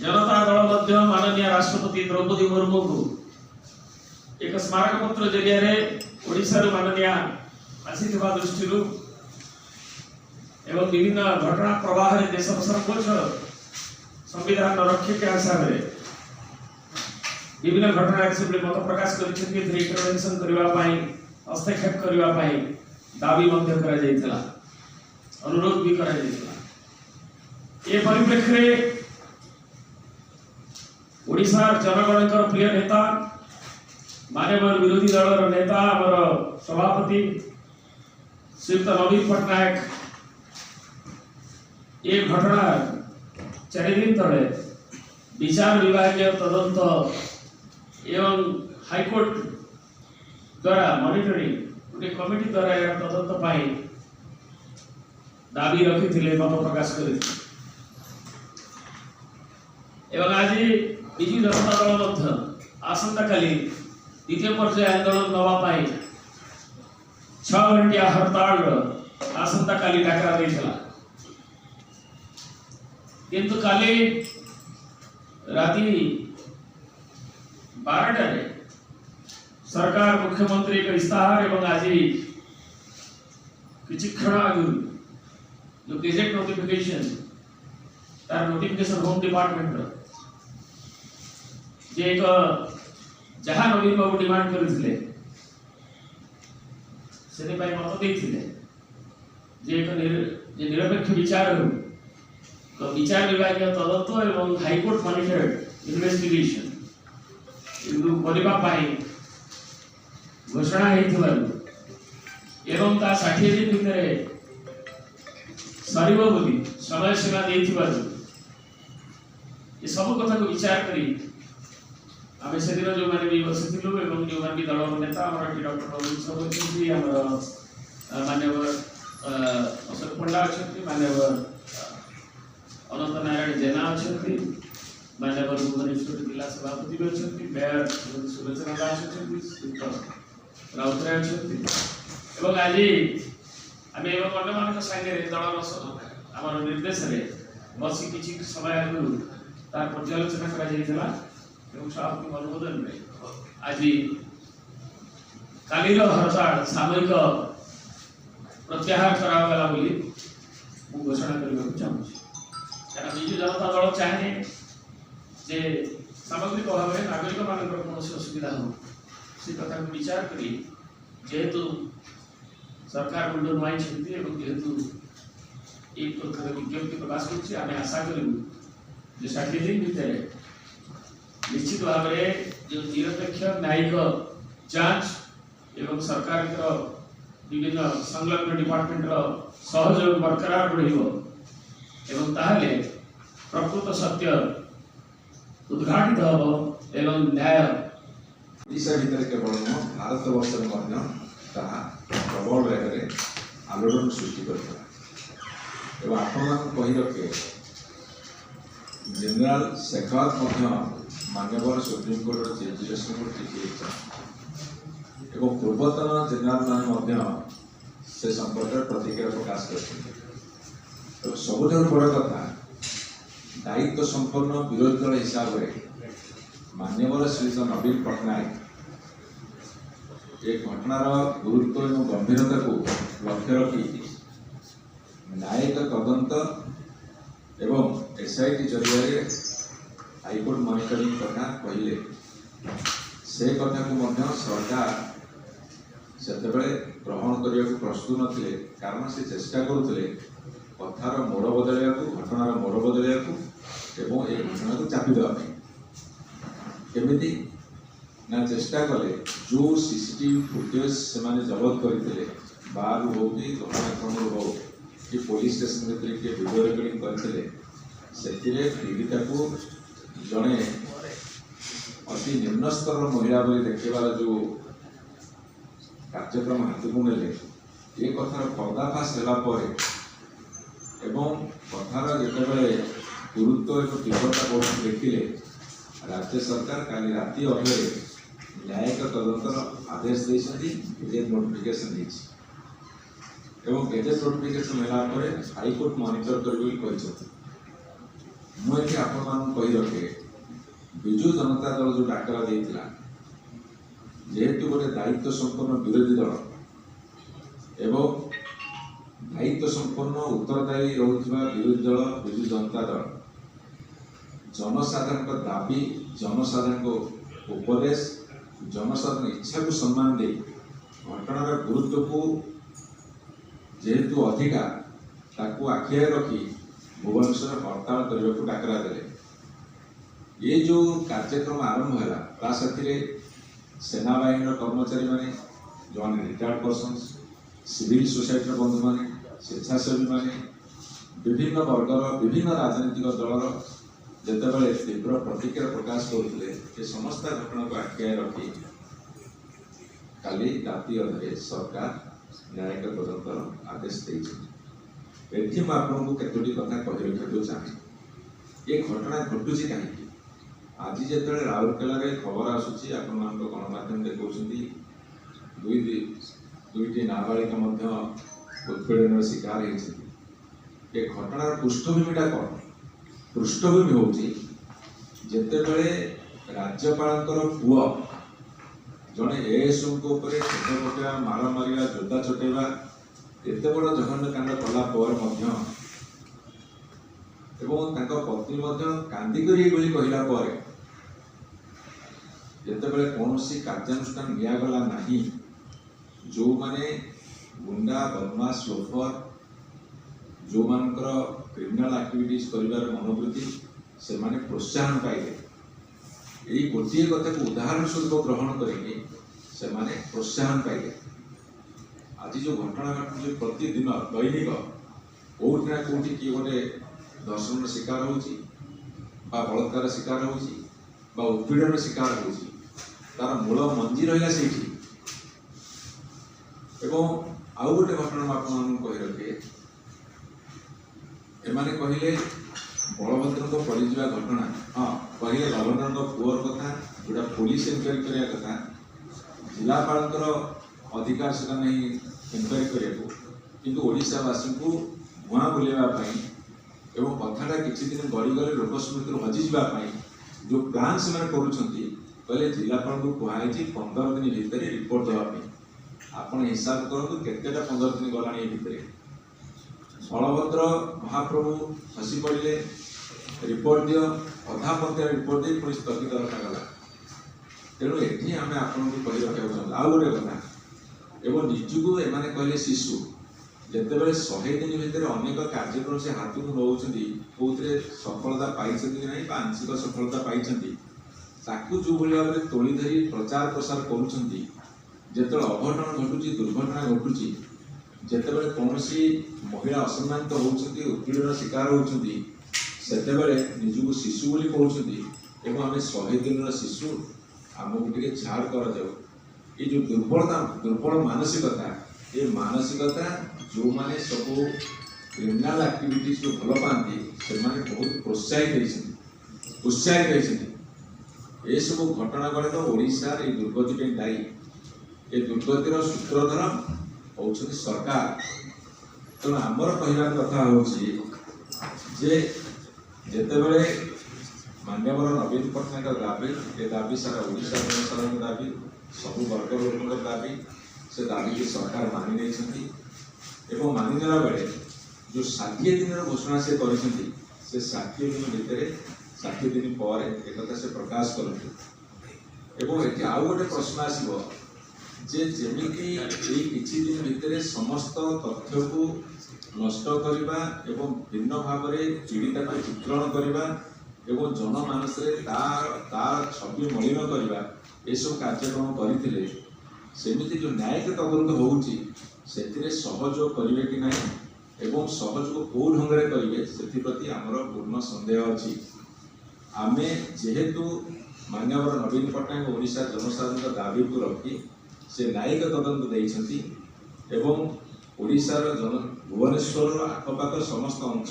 जनता दल माननीय राष्ट्रपति द्रौपदी मुर्मू को एक स्मारक पत्र जरिया ओडिशा माननीय आसी दृष्टि एवं विभिन्न घटना प्रवाह देश सर्वोच्च संविधान रक्षक हिसाब से विभिन्न घटना मत प्रकाश इंटरवेंशन करने हस्तक्षेप करने दाबी अनुरोध भी करा ये परिप्रेक्षी ओडिशा जनगण प्रिय नेता माननीय विरोधी दल नेता आमर सभापति श्रीयुक्त नवीन पट्टनायक ये घटना 4 दिन तले विचार विभाग तदंत एवं हाईकोर्ट द्वारा मॉनिटरिंग गोटे कमिटी द्वारा यार तदंत दाबी रखी मत प्रकाश कर आज विजु जनता दल आसंता काली द्वितीय पर्याय आंदोलन नवाई 6 घंटिया हड़ताल आसंता काली डाकरा देला किंतु काली राति 12टा सरकार मुख्यमंत्री एक इस्ताहार एवं आज किसी क्षण आगु जो गेजेट नोटिफिकेशन तार नोटिफिकेशन होम डिपार्टमेंट जे एक जहाँ नवीन बाबू डिमांड करते मत देते जे एक निरपेक्ष विचार हो तो विचार विभाग तदंत एवं हाईकोर्ट मॉनिटर्ड इन्वेस्टिगेशन करने घोषणा एवं 60 दिन भितर सर बोली समय सीमा दे सब कथा को विचार करी आम से दिन जो मैंने भी बसी जो मैंने दल नेता डॉक्टर नवीन साहब अच्छे मानव अशोक पंडा अच्छा मानव अनंत नारायण जेना अच्छा मानव भुवनेश्वर जिला सभापति भी अच्छा मेयर सुलोचना दास अच्छा राउतराय अच्छा आज आम एवं सागे दल आम निर्देश बस किसी समय आगु तार पर्यालोचना सभापति अनुमोदन में आज कालीर हड़ताल सामयिक प्रत्याहार करागला घोषणा करने चाहूँगी कारण विजु जनता दल चाहे जे सामग्रिक भाव में नागरिक मान कौन असुविधा हो से कथा को विचार करी जेहेतु सरकार मुंड नुआई जेहेतु एक विज्ञप्ति प्रकाश कर आशा करूँ 60 दिन भितर निश्चित भाव में जो निरपेक्ष न्यायिक जांच एवं सरकार विभिन्न संलग्न डिपार्टमेंट सहयोग बरकरार एवं ताहले प्रकृत सत्य उद्घाटित हम एवं न्याय ओडिशा भितर केवल भारत वर्ष प्रबल वेग आलोड़न सृष्टि कर कही रखे जनरल शेखावत माननीय सुप्रीम कोर्ट चीफ जस्टिस को चिठी एवं पूर्वतन जनरल मान से संपर्क प्रतिक्रिया प्रकाश कर सबुठ बड़ कथा दायित्व संपन्न विरोधी दल हिसाब से माननीय श्री नवीन पट्टनायक एक घटनार गुरुत्व और गंभीरता को लक्ष्य रखी न्यायिक तदंत एवं एसआईटी जरिए हाईकोर्ट मॉनिटरिंग कथा कहले से कथा को सरकार से ग्रहण करने को प्रस्तुत नथिले कारण से चेष्टा करुले कथार मोड़ बदलिया घटनार मोड़ बदलिया एवं ये घटना को चापी देवाई केमिति ना चेष्टा कले जो सीसीटीवी फुटेज से जबत करते बार हो कि घटनाक्रम हो कि पुलिस स्टेशन भीतर किए वीडियो रिकॉर्डिंग करते से पीड़िता को जड़े अति निम्न स्तर महिला बोली देखेबार जो कार्यक्रम हाथ को नेले ये कथार पर्दाफाश होगापर एवं कथार जिते गुरुत्व और तीव्रता देखिले राज्य सरकार काली राति अधे न्यायिक तदंतर आदेश देते गेजेट नोटिफिकेशन एवं गेजेट नोटिफिकेशन होला हाईकोर्ट मॉनिटर कर मुझे आपण कही रखे विजु जनता दल जो डाकरा देता जेहेतु गोटे दायित्व संपन्न विरोधी दल एवं दायित्व संपन्न उत्तरदायी रोकथिबा विरोधी दल विजु जनता दल जनसाधारण दाबी जनसाधारण उपदेश जनसाधारण इच्छा को सम्मान दे घटनार गुरुत्व को जेहेतु अधिका ताकू आखिए रखी भुवनेश्वर हड़ताल करने को डाकरा देले। ये जो कार्यक्रम आरंभ है ता साथी सेना बाहिनी कर्मचारी माने जो रिटायर्ड पर्सन सिविल सोसाइटी बंधु माने स्वेच्छासेवी माने विभिन्न वर्गर विभिन्न राजनीतिक दलर जितेबाला तीव्र प्रतिक्रिया प्रकाश करते समस्त घटना को आखिए रखी काली राति अधे सरकार न्यायिक तदंतर आदेश देती आपको केतोटी कथा कही रखा चाहे ये घटना घटुची कहीं आज जो राउरकेला खबर आसूची आपण गणमाध्यम देखते दुईटी नाबालिका उत्पीड़न शिकार होती ये घटनार पृष्ठभूमिटा कौन पृष्ठभूमि हूँ जितेबले राज्यपाल पुआ जड़े एएसओ छेद पकड़ा माड़ मारा जोता चटेवा एत बड़ जघन्य कांड कलापर पत्नी कांदिक कहला जितेबले कौन कार्यानुष्ठान निगला नहीं जो माने गुंडा बदमाश लोफर जो मानकर क्रिमिनाल एक्टिविटीज कर मनोवृत्ति से माने प्रोत्साहन पाइले यही गोटे कथा को उदाहरण स्वरूप ग्रहण करके से माने प्रोत्साहन पाइले आज जो घटना घटुचे प्रतिदिन दैनिक कौटी ना कौटी किए गोटे दर्शन शिकार होची बलात्कार शिकार होची उत्पीड़न शिकार होची तार मूल मंजी रहा से आउ गोटे घटना आपको कही रखे एमाने कहले बलभद्र पड़ीजा घटना हाँ कहले गवर्नर पुअर कथा जोटा पुलिस इनक्वारी करने कथा जिलापाल अधिकार से नहीं इनक्वारी करने किंतु ओडिशावासी को भुआ बुलेवाई एवं कथाटा किसी दिन गड़ीगले लोक स्मृति हजिजापी जो प्लान से कहले जिलापाल को कहुई 15 दिन भितर रिपोर्ट देवाई आप हिसाब करूँ केतेटा 15 दिन गलानी भितर बलभद्र महाप्रभु हसी पड़े रिपोर्ट दियो अधा पत्या रिपोर्ट दे पुणी स्थगित रखागला तेणु ये आम आपको कही रखा चाहूँ आउ गोटे कथा एवं निजुक एमाने कहले शिशु जितेबाला 100 दिन भितर अनेक कार्यक्रम से हाथ को नौ कौन सफलता पाई ना आंशिक सफलता पाई जो भाई भाव में तोली धरी प्रचार प्रसार करुँच अघटन घटुची दुर्घटना घटुची जितेबाला कौन महिला असम्मानित होती उत्पीड़न शिकार होती निजुक शिशु बोली कहते आम 100 दिन शिशु आमको टे छाड़ कर ये जो दुर्बल मानसिकता ये मानसिकता जो माने सब क्रिमिनाल एक्टिविटीज को भल पाती से बहुत प्रोत्साहित उत्साहित ये सब घटना गले तो ओडिशार ये दुर्गति दायी ये दुर्गतिर सूत्रधर होती सरकार तेणु आमर कहबार कथा हूँ जितेबले मान्यवर नवीन पट्टनायक दाबी ये दाबी सारा ओडिशा जनसाधारण दाबी सब वर्ग लोक दाबी से दाबी की सरकार मानि नहीं मानिनेला बेले जो 60 दिन घोषणा से कर 60 दिन भितर 60 दिन पर एक से प्रकाश करते आउ गोटे प्रश्न आसो जे जेमिति किछि दिन भितर समस्त तथ्य को नष्ट करवा एवं भिन्न भाव में पीड़िता को चित्रण करवा एवं जनमानस तार छवि मलिन करवा ये सब कार्यक्रम करते सेमिति जो न्यायिक तदंत होउची सेतिरे सहयोग करिवे कि नहीं एवं सहयोग को ढंग से करेंगे से प्रति आमर पूर्ण संदेह अच्छी आमे जेहेतु मान्यवर नवीन पट्टनायक ओडिशा जनसाधारण दाबी को रखी से न्यायिक तदंत देइछंती एवं ओडिशार भुवनेश्वर आखपाख समस्त